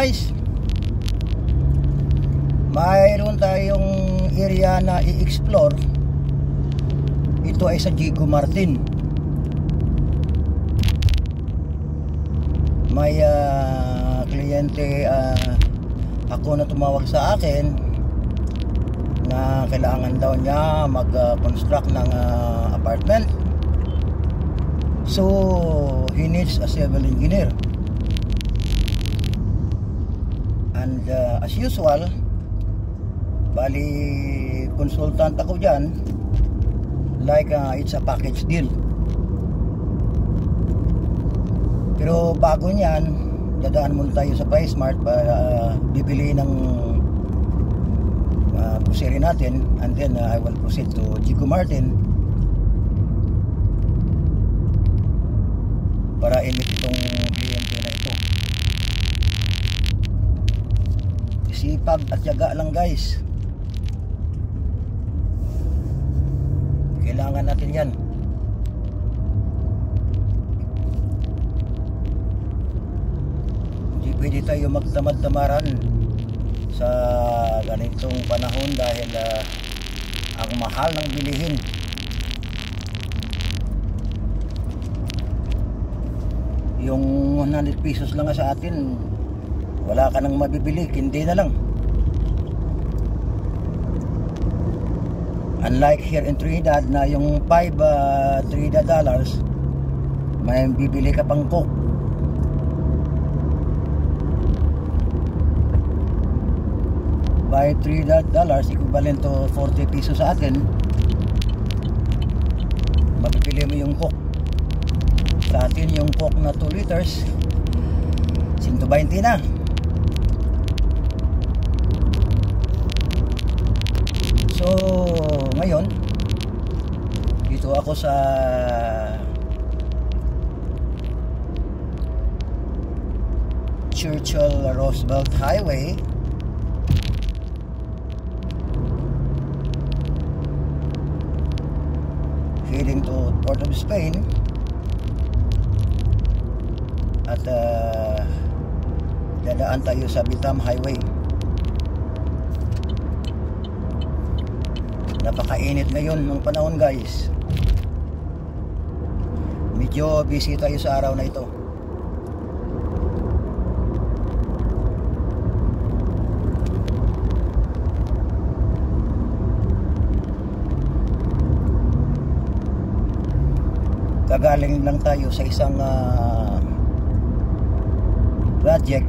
guys, mayroon tayong area na i-explore. Ito ay sa Jigo Martin. May kliyente ako na tumawag sa akin na kailangan daw niya mag-construct ng apartment. So he needs a civil engineer. And as usual, bali consultant ako dyan, like it's a package deal. Pero bago nyan, dadaan muna tayo sa PriceSmart para bibili ng grocery natin, and then I will proceed to Jigo Martin para i-meet itong kliyente na ito. Sipag at tiyaga lang guys, kailangan natin yan. Hindi pwede tayo magtamad-tamaran sa ganitong panahon dahil ang mahal ng bilihin. Yung 100 pesos lang sa atin, wala ka nang mabibili, hindi na lang. Unlike here in Trinidad na yung 5 Trinidad dollars, may bibili ka pang coke. By Trinidad dollars equivalent to 40 pesos sa atin, mabibili mo yung coke. Sa atin yung coke na 2 liters 120 na. So ngayon dito ako sa Churchill Roosevelt Highway, heading to Port of Spain. At dadaan tayo sa Bitam Highway. Napakainit ngayon ng panahon guys. Medyo busy tayo sa araw na ito. Kagaling lang tayo sa isang project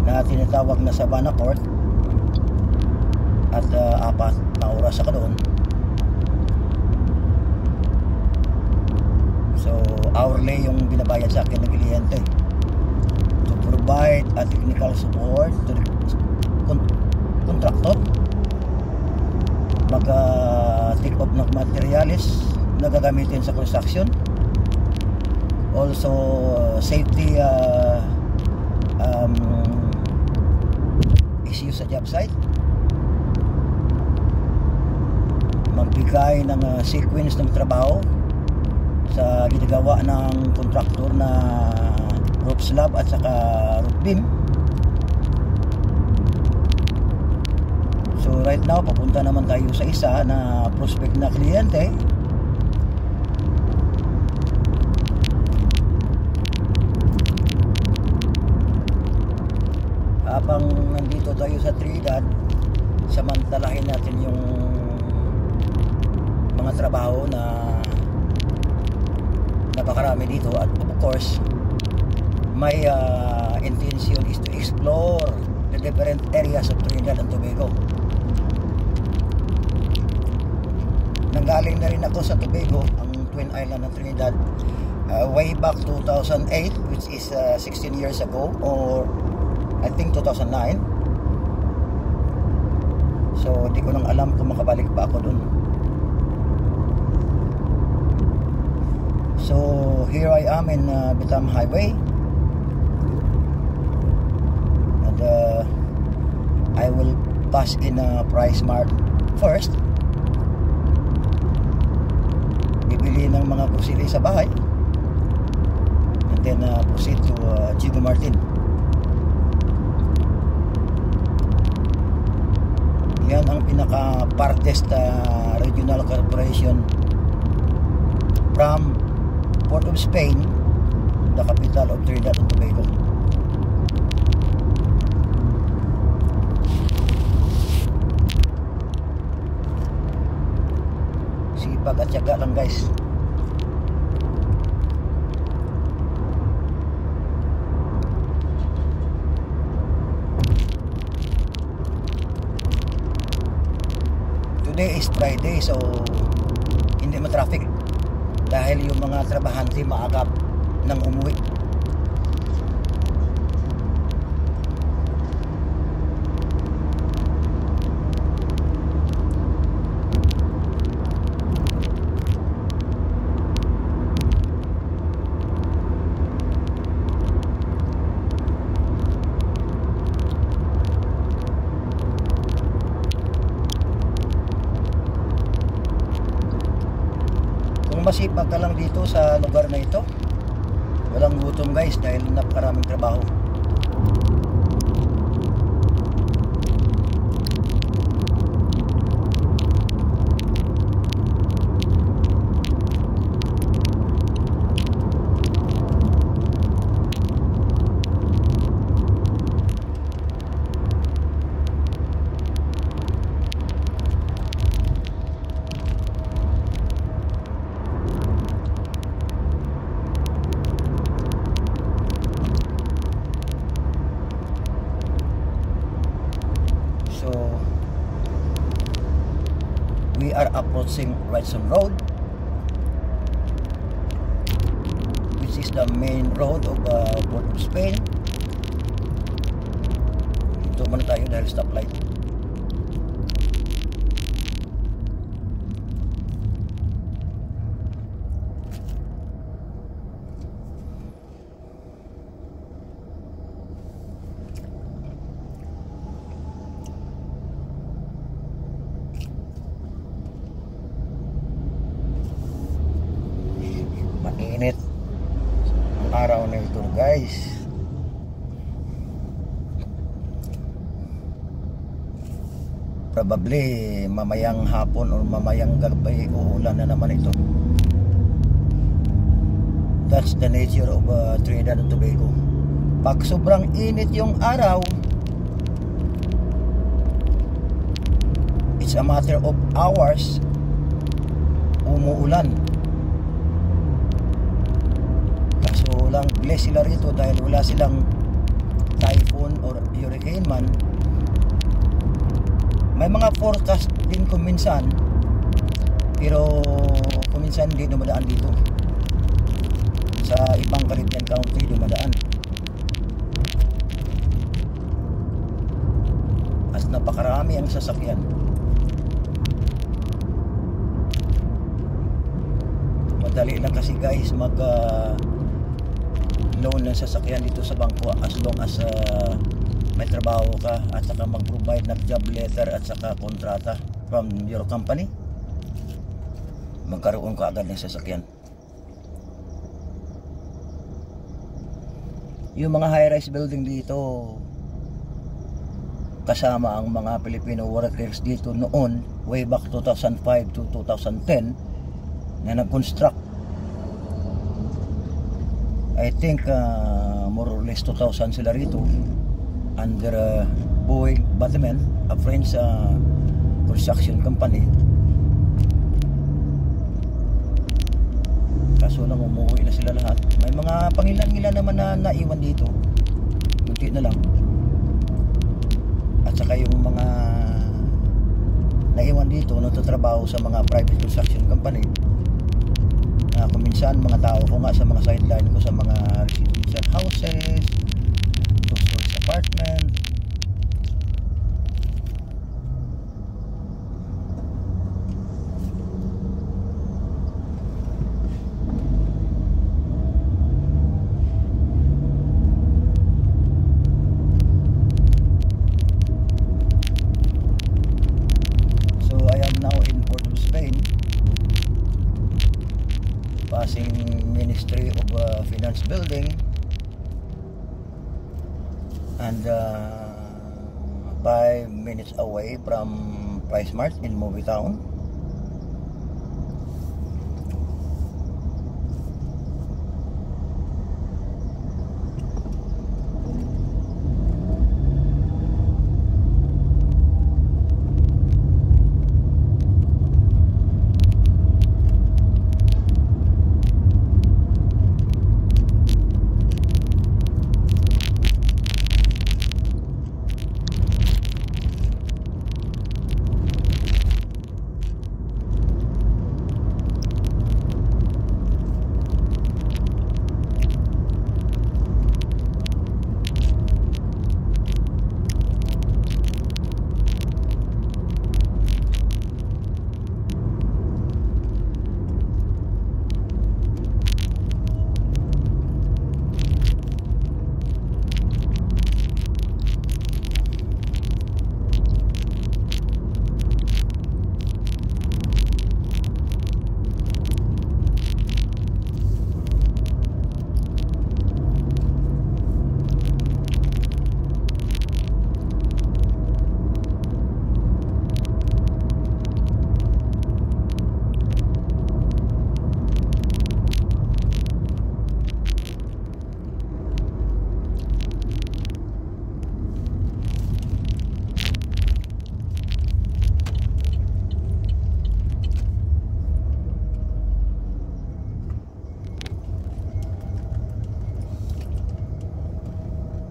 na tinatawag na Sabana Port, at 4 na oras ako doon. So hourly yung binabayad sa akin ng kliyente to provide a technical support to the contractor, mag take off ng materials na gagamitin sa construction, also safety issues sa job site, magbigay ng sequence ng trabaho sa ginagawa ng contractor na roof slab at saka roof beam. So right now papunta naman tayo sa isa na prospect na kliyente. Habang nandito tayo sa Trinidad, samantalahin natin yung mga trabaho na napakarami dito. At of course, my intention is to explore the different areas of Trinidad and Tobago. Nanggaling na rin ako sa Tobago, ang Twin Island ng Trinidad, way back 2008, which is 16 years ago, or I think 2009. So di ko nang alam kung makabalik pa ako dun. So here I am in Bitam Highway, and I will pass in PriceSmart first, bibili ng mga grocery sa bahay, and then proceed to Jigo Martin. Yan ang pinaka-farthest regional corporation from Port of Spain, the capital of Trinidad and Tobago. Sipag at tiyaga lang guys. Today is Friday, so hindi ma-traffic dahil yung mga trabahante maagap nang umuwi. Masipag ka lang dito sa lugar na ito, walang gutom guys dahil napakaraming trabaho. We are approaching Wrightson Road, which is the main road of Port of Spain. Ito muna tayo dahil stoplight. Mainit ang araw na ito guys. Probably mamayang hapon or mamayang gabi uulan na naman ito. That's the nature of Trinidad and Tobago. Pag sobrang init yung araw, it's a matter of hours umuulan. Lang bless sila rito dahil wala silang typhoon or hurricane man. May mga forecast din kuminsan, pero kuminsan hindi dumadaan dito. Sa ibang Caribbean country dumadaan. As napakarami ang sasakyan. Madali lang kasi guys mag loan ng sasakyan dito sa bangko as long as may trabaho ka at saka mag-provide ng job letter at saka kontrata from your company, magkaroon ka agad ng sasakyan. Yung mga high-rise building dito, kasama ang mga Filipino workers dito noon way back 2005 to 2010 na nag-construct. I think more or less 2,000 sila rito under Boeing Bateman, a French construction company. Kaso lang umuwi na sila lahat. May mga pangilan-ngilan naman na naiwan dito, kunti na lang. At saka yung mga naiwan dito nagtatrabaho sa mga private construction company. Kuminsan mga tao ko nga sa mga sideline ko sa mga residential houses, two-stories apartment. So I am now in Port of Spain, passing Ministry of Finance building, and 5 minutes away from Price Mart in Movie Town.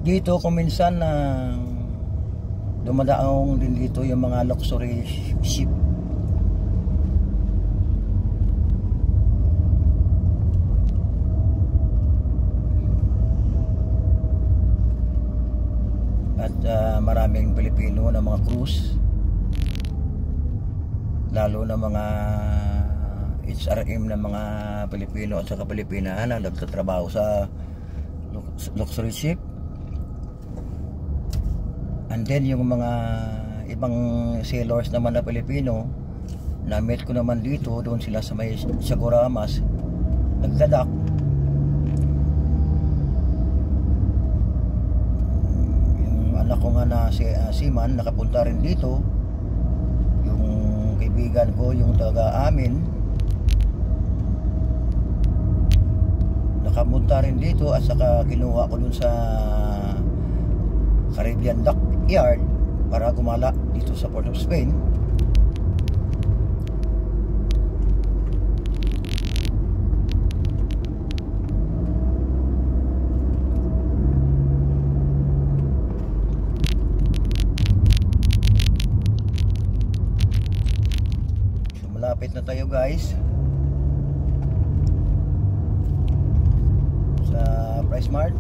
Dito kung minsan dumadaong din dito yung mga luxury ship. At maraming Pilipino na mga cruise, lalo na mga HRM na mga Pilipino at saka Pilipina na nagtatrabaho sa luxury ship. And then yung mga ibang sailors naman na Pilipino, na-meet ko naman dito, doon sila sa may Sagoramas, nagdadak. Yung anak ko nga na seaman, nakapunta rin dito. Yung kaibigan ko, yung taga amin, nakapunta rin dito, at saka kinuha ko dun sa Caribbean Dockyard para gumala dito sa Port of Spain. So, malapit na tayo guys sa Price Mart.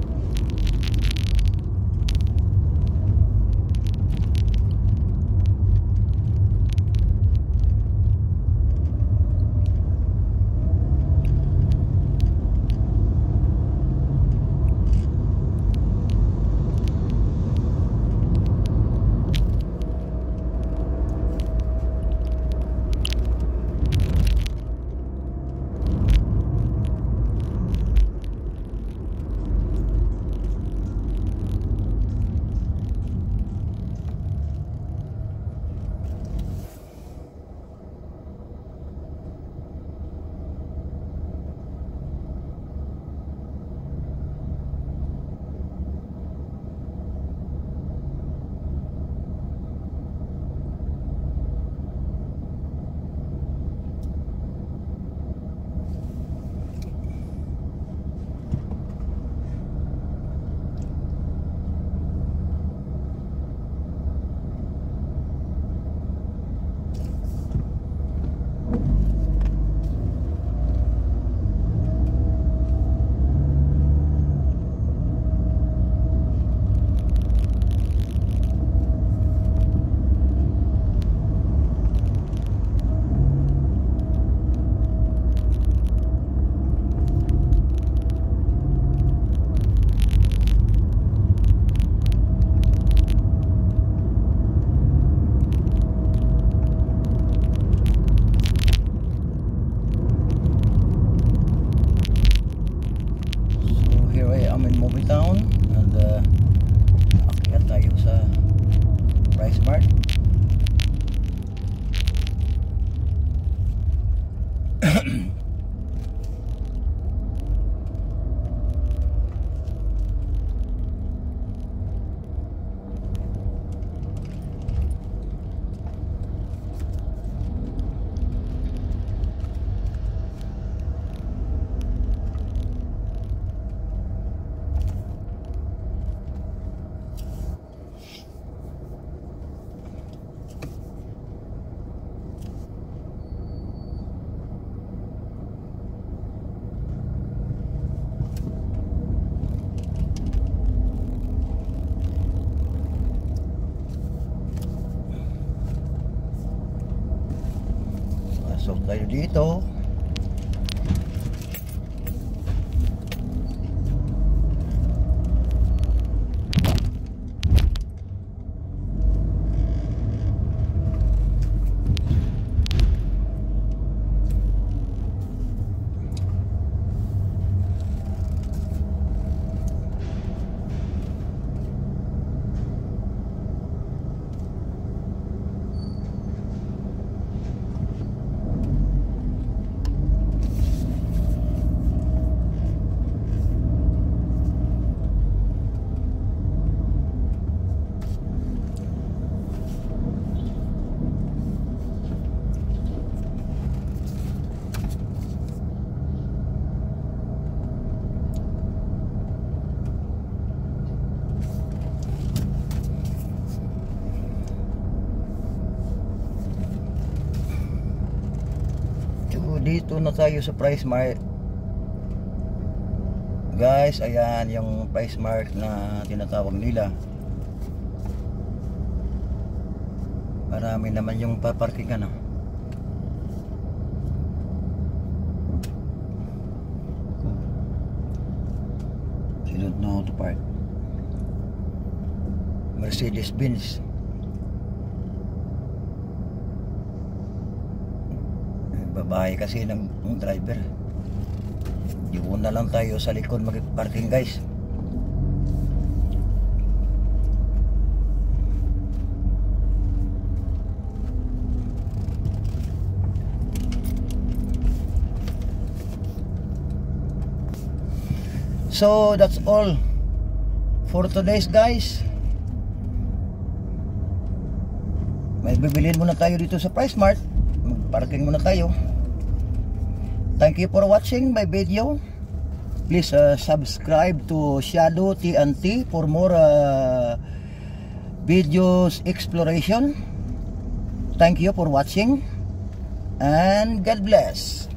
Movie Town, and akyat tayo sa PriceSmart. Pasok tayo dito. Dito na tayo sa PriceSmart. Guys, ayan yung PriceSmart na tinatawag nila. Marami naman yung paparking ano. You don't know how to park. Mercedes-Benz. Babae kasi ng driver. Yun na lang tayo sa likod mag-parking guys. So that's all for today's guys. May bibilhin muna tayo dito sa PriceSmart. Mag-parking muna tayo. Thank you for watching my video. Please subscribe to Shadow TNT for more videos exploration. Thank you for watching and God bless.